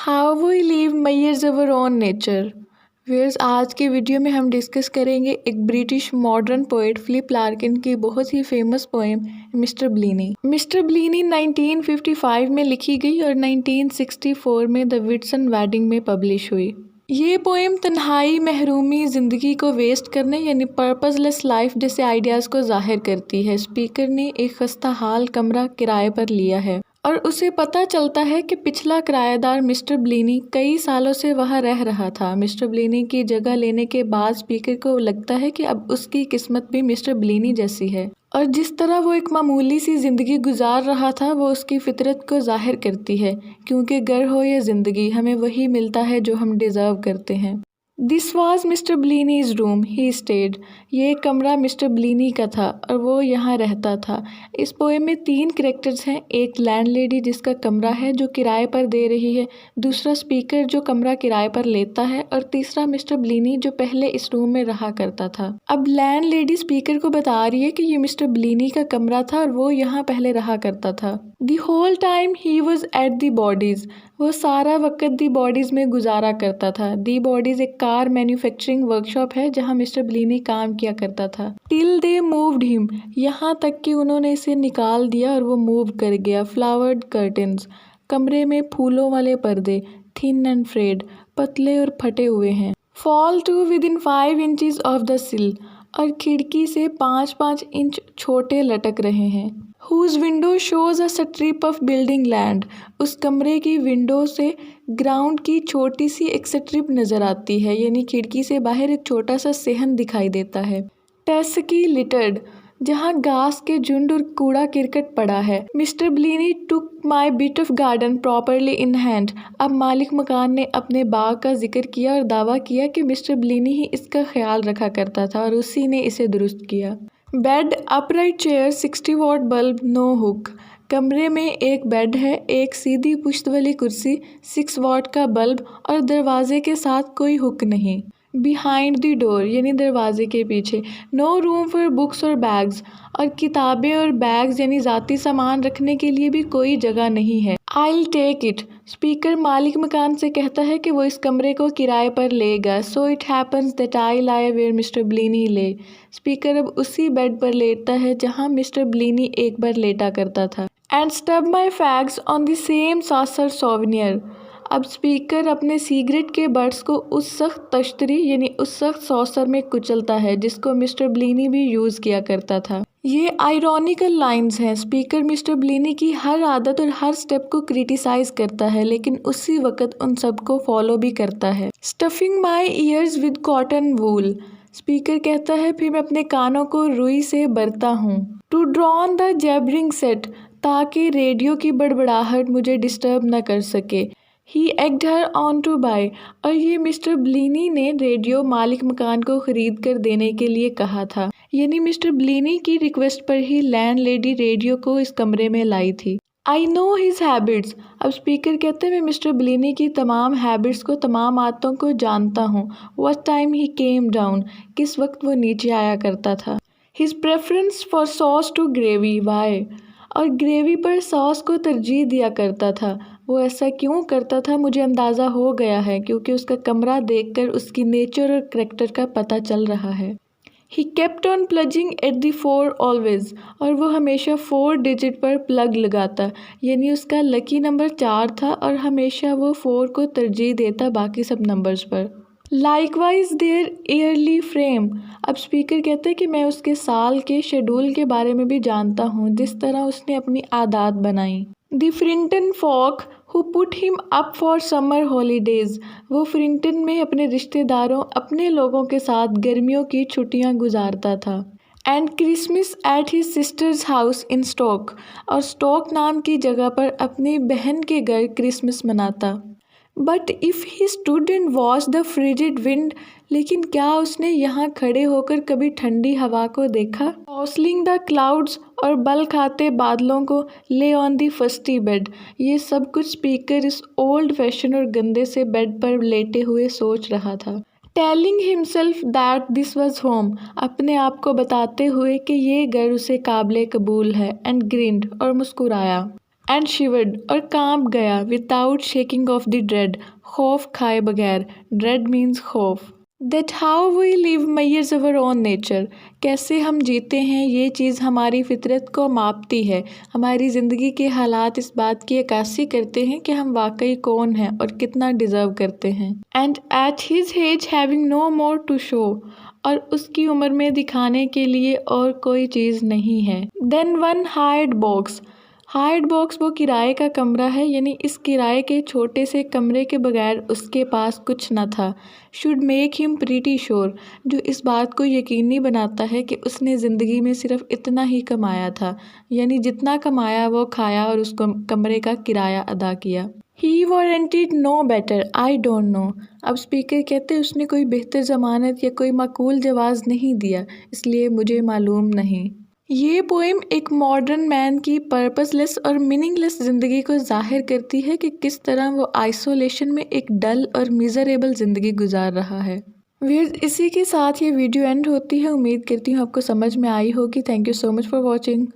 How we live measures our own nature. Viewers, आज के video में हम डिस्कस करेंगे एक British modern poet Philip Larkin की बहुत ही famous poem mister Bleaney. Mister Bleaney 1955 में लिखी गई और 1964 में द विटसन वेडिंग में पब्लिश हुई। ये पोएम तन्हाई, महरूमी, ज़िंदगी को वेस्ट करने यानी पर्पसलेस लाइफ जैसे आइडियाज़ को जाहिर करती है। स्पीकर ने एक खस्ता हाल कमरा किराए पर लिया है और उसे पता चलता है कि पिछला किराएदार मिस्टर ब्लीनी कई सालों से वहाँ रह रहा था। मिस्टर ब्लीनी की जगह लेने के बाद स्पीकर को लगता है कि अब उसकी किस्मत भी मिस्टर ब्लीनी जैसी है और जिस तरह वो एक मामूली सी ज़िंदगी गुजार रहा था वो उसकी फितरत को जाहिर करती है, क्योंकि घर हो या ज़िंदगी हमें वही मिलता है जो हम डिज़र्व करते हैं। This was Mister Bleaney's room he stayed. ये कमरा मिस्टर ब्लीनी का था और वो यहाँ रहता था। इस पोएम में 3 कैरेक्टर्स हैं। एक लैंडलेडी जिसका कमरा है जो किराए पर दे रही है, दूसरा स्पीकर जो कमरा किराए पर लेता है और तीसरा मिस्टर ब्लीनी जो पहले इस रूम में रहा करता था। अब लैंडलेडी स्पीकर को बता रही है कि ये मिस्टर ब्लीनी का कमरा था और वो यहाँ पहले रहा करता था। The whole time he was at the bodies. वो सारा वक्त दी बॉडीज़ में गुजारा करता था। दी बॉडीज़ एक कार मैन्युफैक्चरिंग वर्कशॉप है जहाँ मिस्टर ब्लीनी काम किया करता था। टिल दे मूव्ड हिम, यहाँ तक कि उन्होंने इसे निकाल दिया और वो मूव कर गया। फ्लावर्ड कर्टन्स, कमरे में फूलों वाले पर्दे, थिन एंड फ्रेड, पतले और फटे हुए हैं। Fall to within 5 inches of the sill, और खिड़की से 5-5 इंच छोटे लटक रहे हैं। Whose window shows a strip of building land, उस कमरे की विंडो से ग्राउंड की छोटी सी एक स्ट्रिप नज़र आती है, यानी खिड़की से बाहर एक छोटा सा सेहन दिखाई देता है। टेस्की लिटर्ड, जहाँ घास के झुंड और कूड़ा किरकट पड़ा है। Mister Bleaney took my bit of garden properly in hand, अब मालिक मकान ने अपने बाग का जिक्र किया और दावा किया कि मिस्टर ब्लीनी ही इसका ख्याल रखा करता था और उसी ने इसे दुरुस्त किया। Bed, upright chair, 60 watt bulb, no hook, कमरे में एक बेड है, एक सीधी पुश्त वाली कुर्सी, 6 वॉट का बल्ब और दरवाजे के साथ कोई हुक नहीं। बिहाइंड द डोर, यानी दरवाजे के पीछे, नो रूम फॉर बुक्स और बैग्स, और किताबें और बैग्स यानी ज़ाती सामान रखने के लिए भी कोई जगह नहीं है। I'll टेक इट, स्पीकर मालिक मकान से कहता है कि वो इस कमरे को किराए पर लेगा। So it happens that I lie where Mister Bleaney lay, speaker अब उसी बेड पर लेटता है जहाँ मिस्टर ब्लीनी एक बार लेटा करता था। And stub my fags on the same saucer souvenir, अब स्पीकर अपने सिगरेट के बट्स को उस सख्त तश्तरी यानी उस सख्त सॉसर में कुचलता है जिसको मिस्टर ब्लीनी भी यूज़ किया करता था। ये आयरॉनिकल लाइंस हैं। स्पीकर मिस्टर ब्लीनी की हर आदत और हर स्टेप को क्रिटिसाइज करता है, लेकिन उसी वक्त उन सबको फॉलो भी करता है। Stuffing my years with cotton wool, speaker कहता है फिर मैं अपने कानों को रुई से भरता हूँ। टू ड्रॉन द जैबरिंग सेट, ताकि रेडियो की बड़बड़ाहट मुझे डिस्टर्ब न कर सके। ही egged her on to bye, और ये मिस्टर ब्लीनी ने रेडियो मालिक मकान को खरीद कर देने के लिए कहा था, यानी मिस्टर ब्लीनी की रिक्वेस्ट पर ही लैंडलेडी रेडियो को इस कमरे में लाई थी। आई नो हिज हैबिट्स, अब स्पीकर कहते हैं मैं मिस्टर ब्लीनी की तमाम हैबिट्स को, तमाम आदतों को जानता हूँ। What time he came down, किस वक्त वो नीचे आया करता था। His preference for sauce to gravy, why, और ग्रेवी पर सॉस को तरजीह दिया करता था। वो ऐसा क्यों करता था मुझे अंदाज़ा हो गया है, क्योंकि उसका कमरा देखकर उसकी नेचर और करैक्टर का पता चल रहा है। He kept on plugging at the 4 always, और वो हमेशा 4 डिजिट पर प्लग लगाता, यानी उसका लकी नंबर 4 था और हमेशा वो 4 को तरजीह देता बाकी सब नंबर्स पर। लाइकवाइज देयर ईयरली फ्रेम, अब स्पीकर कहते हैं कि मैं उसके साल के शेड्यूल के बारे में भी जानता हूँ, जिस तरह उसने अपनी आदत बनाई। The Frinton folk who put him up for summer holidays, वो फ्रिंटन में अपने रिश्तेदारों, अपने लोगों के साथ गर्मियों की छुट्टियां गुजारता था। And Christmas at his sisters house in stock, और स्टॉक नाम की जगह पर अपनी बहन के घर क्रिसमस मनाता। But if he stood and watch the frigid wind, लेकिन क्या उसने यहाँ खड़े होकर कभी ठंडी हवा को देखा। टॉसलिंग द क्लाउड्स, और बल खाते बादलों को, ले ऑन दी फस्टी बेड, ये सब कुछ स्पीकर इस ओल्ड फैशन और गंदे से बेड पर लेटे हुए सोच रहा था। Telling himself that this was home, अपने आप को बताते हुए कि ये घर उसे काबिले कबूल है। एंड ग्रिंड, और मुस्कुराया। एंड शिवर्ड और कांप गया without shaking off the dread, खौफ खाए बगैर, ड्रेड मीन्स खौफ। That how we live measures our own nature, कैसे हम जीते हैं ये चीज़ हमारी फितरत को मापती है। हमारी ज़िंदगी के हालात इस बात की अक्कासी करते हैं कि हम वाकई कौन हैं और कितना डिज़र्व करते हैं। And at his age having no more to show, और उसकी उम्र में दिखाने के लिए और कोई चीज़ नहीं है। Then one hired box, hired box वो किराए का कमरा है, यानी इस किराए के छोटे से कमरे के बगैर उसके पास कुछ न था। Should make him pretty sure, जो इस बात को यकीनी बनाता है कि उसने ज़िंदगी में सिर्फ इतना ही कमाया था, यानी जितना कमाया वो खाया और उसको कमरे का किराया अदा किया। He warranted no better, I don't know. अब स्पीकर कहते उसने कोई बेहतर ज़मानत या कोई माकूल जवाज़ नहीं दिया, इसलिए मुझे मालूम नहीं। ये पोएम एक मॉडर्न मैन की पर्पसलेस और मीनिंगलेस ज़िंदगी को जाहिर करती है कि किस तरह वो आइसोलेशन में एक डल और मिज़रेबल ज़िंदगी गुजार रहा है। व्यूअर्स, इसी के साथ ये वीडियो एंड होती है। उम्मीद करती हूँ आपको समझ में आई होगी। Thank you so much for watching.